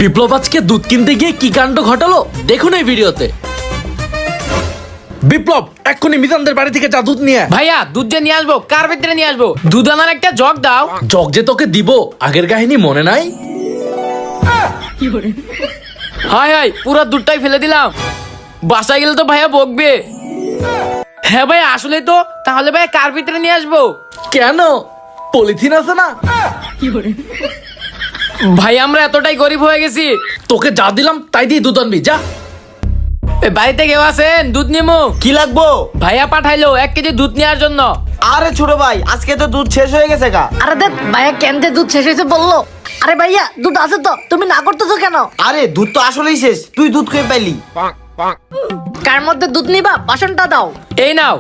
বিপ্লব আজকে দুধ কিনতে গিয়ে কি কাণ্ড ঘটালো দেখুন এই ভিডিওতে। বিপ্লব এক্ষুনি মিজানদের বাড়ি থেকে যা দুধ নিয়ে আয়। ভাইয়া দুধ যে নিয়ে আসবো, কার ভিতরে নিয়ে আসবো? দুধ আনার একটা জগ দাও। জগ যে তোকে দিব আগের কাহিনী মনে নাই? হাই হাই, পুরো দুধটাই ফেলে দিলাম। বাসায় গেলে তো ভাইয়া বকবে। হ্যাঁ ভাই আসলে তো, তাহলে ভাই কার ভিতরে নিয়ে আসবো? কেন পলিথিন আছে না? ভাই আমরা এতটাই গরিব হয়ে গেছি। তোকে যা দিলাম তাই দিয়ে দুধ আনবি যা। এ, বাড়িতে কেউ আছেন? দুধ নিমো। কি লাগবো? ভাইয়া পাঠাইলো 1 কেজি দুধ নেওয়ার জন্য। আরে ছোট ভাই, আজকে তো দুধ শেষ হয়ে গেছে গা। আরে দেখ ভাইয়া কেনতে দুধ শেষ হয়েছে বললো। আরে ভাইয়া দুধ আছে তো, তুমি না করতেছো কেন? আরে দুধ তো আসলেই শেষ, তুই দুধ খেয়ে পাইলি? কার মধ্যে দুধ নিবা বাসনটা দাও। এই নাও।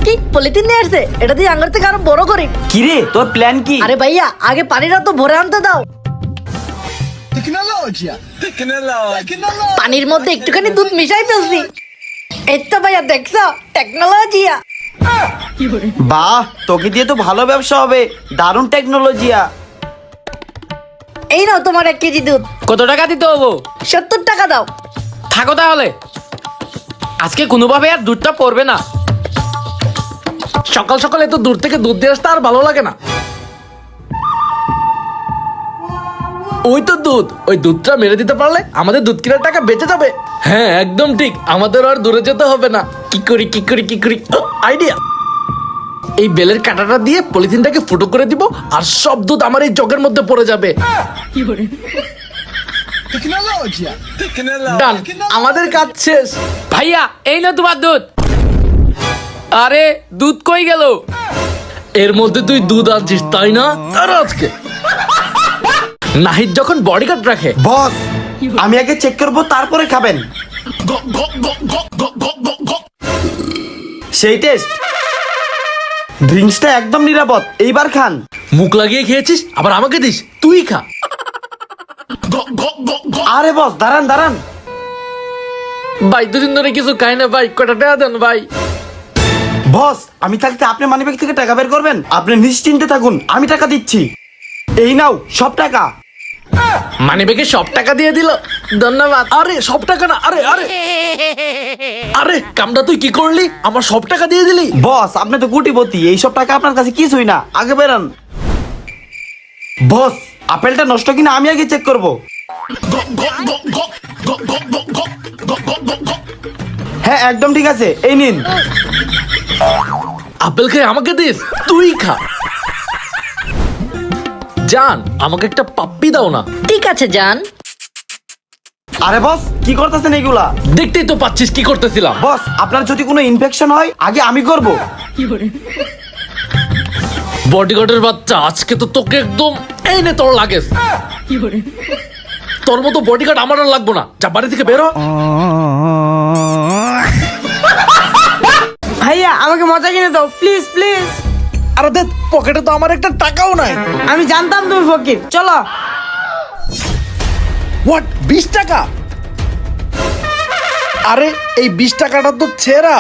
কি পলিথিন নিয়ে আসছে? এটা দিয়ে আঙ্গার থেকে আরো বড় করি। কিরে তোর প্ল্যান কি? আরে ভাইয়া আগে পানিটা তো ভরে আনতে দাও। পানির মধ্যে একটুখানি দুধ মিশাই ফেলছি। এই তো ভাইয়া দেখছো টেকনোলজিয়া। বাহ, তোকে দিয়ে তো ভালো ব্যবসা হবে, দারুণ টেকনোলজিয়া। এই নাও তোমার 1 কেজি দুধ। কত টাকা দিতে হবো? 70 টাকা দাও। থাকো তাহলে, আজকে কোনোভাবে আর দুধটা পড়বে না। সকাল সকাল এত দূর থেকে দুধ দিয়ে আসতে আর ভালো লাগে না। ওই তো দুধ, ওই দুধটা মেরে দিতে পারলে আমাদের দুধ কেনার টাকা বেঁচে যাবে। হ্যাঁ একদম ঠিক, আমাদের আর দূরে যেতে হবে না। কি করি আইডিয়া। এই বেলের কাঁটাটা দিয়ে পলিথিনটাকে ফুটো করে দিব আর সব দুধ আমার এই জগের মধ্যে পড়ে যাবে। ডান, আমাদের কাজ শেষ। ভাইয়া এই না তোমার দুধ। আরে দুধ কই গেল? এর মধ্যে তুই দুধ আনছিস তাই না? আর আজকে নাহিদ যখন বডিগার্ড রাখে। বস, আমি আগে চেক করবো তারপরে খাবেন। সেই টেস্ট। ড্রিঙ্কসটা একদম নিরাপদ, এইবার খান। মুখ লাগিয়ে খেয়েছিস আবার আমাকে দিস, তুই খা। আরে বস দাঁড়ান দাঁড়ান। ভাই দুদিন ধরে কিছু খাই না ভাই, কটা টাকা দেন ভাই। বস, আমি থাকতে আপনি মানিব্যাগ থেকে টাকা বের করবেন? আপনি নিশ্চিন্তে থাকুন, আমি টাকা দিচ্ছি। এই নাও সব টাকা। মানি ব্যাগে সব টাকা দিয়ে দিল, ধন্যবাদ। আরে সব টাকা না, আরে আরে আরে কামটা তুই কি করলি? আমার সব টাকা দিয়ে দিলি। বস আপনি তো কোটিপতি, এইসব টাকা আপনার কাছে কিছুই না, আগে বেরান। বস, আপেলটা নষ্ট কিনা আমি আগে চেক করব। হ্যাঁ একদম ঠিক আছে, এই নিন। আপেল খেয়ে আমাকে দিস, তুই খা। জান আমাকে একটা পাপ্পি দাও না। ঠিক আছে জান। আরে বস কি করতেছেন এগুলা? দেখতেই তো পাচ্ছিস কি করতেছিলাম। বস আপনার যদি কোনো ইনফেকশন হয় আগে আমি করব। বডিগার্ডের বাচ্চা, আজকে তো তোকে একদম এই নে তোর লাগেজ। তোর মতো বডিগার্ড আমার আর লাগবো না, যা বাড়ি থেকে বেরো। ভাইয়া আমাকে মজা কিনে দাও প্লিজ প্লিজ। আরে দেখ পকেটে তো আমার একটা টাকাও নাই। আমি জানতাম তুমি ফকির, চলো। হোয়াট, 20 টাকা? আরে এই 20 টাকাটা তো ছেঁড়া।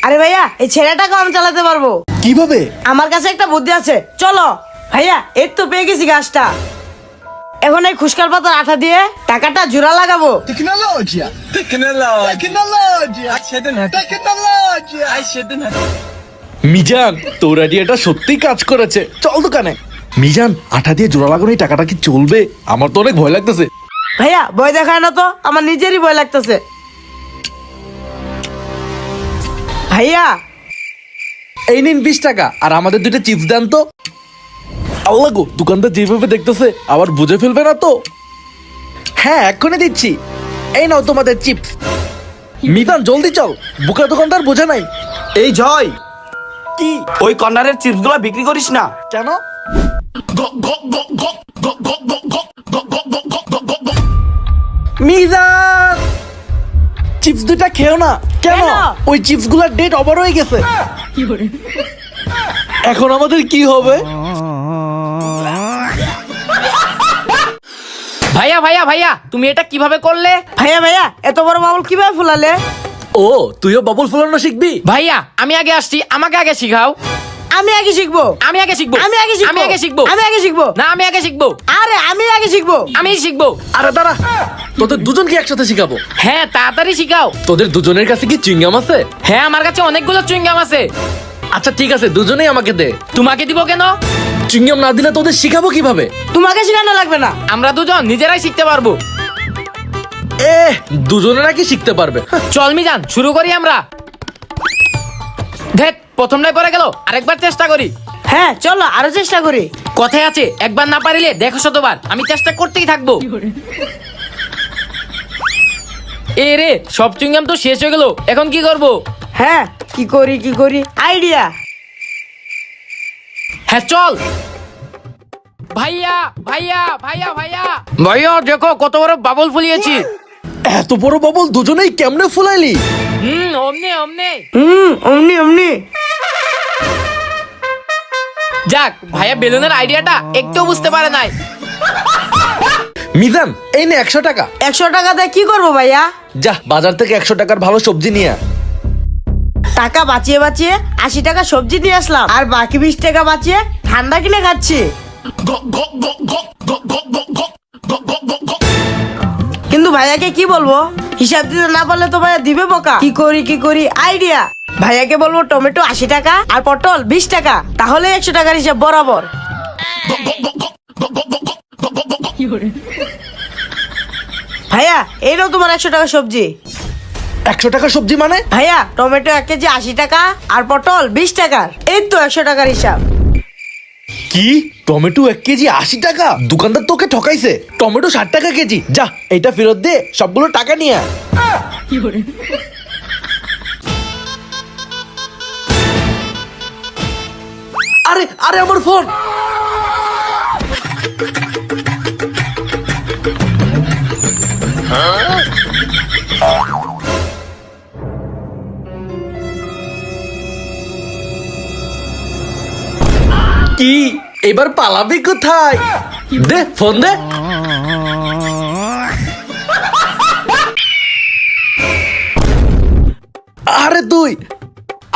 আরে ভাইয়া এই ছেলেটাকে আমি চালাতে পারবো। কিভাবে? আমার কাছে একটা বুদ্ধি আছে, চলো। ভাইয়া এই তো পেয়ে গেছি গাছটা। এখন এই খুশকার পাতার আঠা দিয়ে টাকাটা জোড়া লাগাবো। মিজান তোর আইডিয়াটা সত্যিই কাজ করেছে, চল দোকানে। মিজান আঠা দিয়ে জোড়া লাগানো এই টাকাটা কি চলবে? আমার তো অনেক ভয় লাগতেছে। ভাইয়া ভয় দেখায় না তো, আমার নিজেরই ভয় লাগতেছে। ভাইয়া এই নিন 20 টাকা, আর আমাদের 2টা চিপস দেন তো। আল্লাহ গো, দোকানদার যেভাবে দেখতেছে আবার বুঝে ফেলবে না তো? হ্যাঁ এক্ষুনি দিচ্ছি, এই নাও তোমাদের চিপস। মিজান জলদি চল, বুকা দোকানদার বোঝে নাই। এই জয়, কি? ওই কর্নারের চিপস গুলা বিক্রি করিস না। কেন? মিজান চিপস 2টা খেও না। কেন? কেন? ওই চিপস গুলার ডেট ওভার হয়ে গেছে। এখন আমাদের কি হবে? ভাইয়া ভাইয়া ভাইয়া তুমি এটা কিভাবে করলে? ভাইয়া ভাইয়া এত বড় বাবুল কিভাবে ফুলালে? ও তুইও বাবুল ফুলানো শিখবি? ভাইয়া আমি আগে আসছি, আমাকে আগে শিখাও। আমি আগে শিখবো আমি আগে শিখবো আমি আগে শিখবো আমি আগে শিখবো আমি আগে শিখবো না আমি আগে শিখবো আরে আমি আগে শিখবো আমি শিখবো। আরে দাঁড়া, তোদের দুজনকে একসাথে শিখাবো। হ্যাঁ তাড়াতাড়ি শিখাও। তোদের দুজনের কাছে কি চুইংগাম আছে? হ্যাঁ আমার কাছে অনেকগুলো চুইংগাম আছে। আচ্ছা ঠিক আছে, দুজনেই আমাকে দে। তোমাকে দিব কেন? চুইংগাম না দিলে তোদের শিখাবো কিভাবে? তোমাকে শেখানো লাগবে না। আমরা দুজন নিজেরাই শিখতে পারবো। এ দুজনে নাকি শিখতে পারবে? চল মিজান শুরু করি আমরা। দেখ প্রথমটাই পরে গেল, আরেকবার চেষ্টা করি। হ্যাঁ চলো আরো চেষ্টা করি। কথায় আছে একবার না পারিলে দেখো শতবার। আমি চেষ্টা করতেই থাকবো। এ রে সব চুইংগাম তো শেষ হয়ে গেল, এখন কি করব? হ্যাঁ কি করি আইডিয়া। হ্যাঁ চল। ভাইয়া ভাইয়া ভাইয়া ভাইয়া ভাইয়া দেখো কত বড় বাবল ফুলিয়েছি। এত বড় বাবল দুজনেই কেমনে ফুলাইলি? অমনে অমনে। অমনি যাক ভাইয়া বেলুনের আইডিয়াটা একটু বুঝতে পারে নাই। মিজান এই নে 100 টাকা। 100 টাকা দিয়ে কি করবো ভাইয়া? যা বাজার থেকে 100 টাকার ভালো সবজি নিয়ে আয়। টাকা বাঁচিয়ে 80 টাকা সবজি নিয়ে আসলাম, আর বাকি 20 টাকা বাঁচিয়ে ঠান্ডা কিনে খাচ্ছি। কিন্তু ভাইয়াকে কি বলবো? হিসাব দিতে না পারলে তো ভাইয়া দিবে বোকা। কি করি আইডিয়া। ভাইয়াকে বলবো টমেটো 80 টাকা আর পটল 20 টাকা, তাহলে 100 টাকার হিসাব বরাবর। ভাইয়া এই নাও তোমার 100 টাকা সবজি। 100 টাকা সবজি মানে? ভাইয়া টমেটো 1 কেজি 80 টাকা আর পটল 20 টাকার, এই তো 100 টাকার হিসাব। কি টমেটো 1 কেজি 80 টাকা? দোকানদার তোকে ঠকাইছে। টমেটো 60 টাকা কেজি। যা এটা ফেরত দে, সবগুলো টাকা নিয়ে আয়। আরে আরে আমার ফোন। কি এবার পালাবি কোথায়? দে ফোন দে। আরে তুই,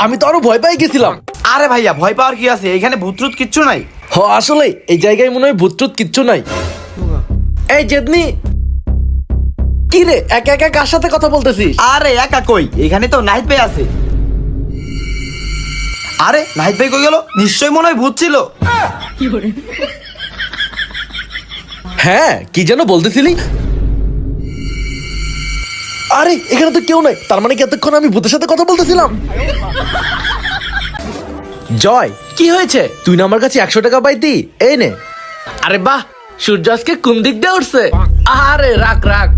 আমি তো আরো ভয় পাই গেছিলাম। আরে ভাইয়া ভয় পাওয়ার কি আছে, এখানে ভূতরুত কিচ্ছু নাই। আসলে এই জায়গায় মনে হয় ভূত কিচ্ছু নাই। এই জেদনি, কি রে একা একা কার সাথে কথা বলতেছিস? আরে একা কই, এখানে তো নাহিদ ভাই আছে। আরে নাহিদ ভাই কই গেল? নিশ্চয়ই মনে হয় ভূত ছিল। হ্যাঁ কি যেন বলতেছিলি? আরে এখানে তো কেউ নাই, তার মানে কি এতক্ষণ আমি ভূতের সাথে কথা বলতেছিলাম? জয় কি হয়েছে? তুই না আমার কাছে 100 টাকা পাইতি, এই নে। আরে বাহ, সূর্য আজকে কোন দিক দিয়ে উঠছে? আরে রাখ রাখ।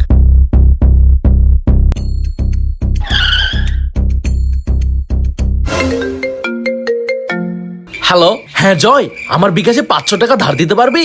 হ্যালো, হ্যাঁ জয়, আমার বিকাশে 500 টাকা ধার দিতে পারবি?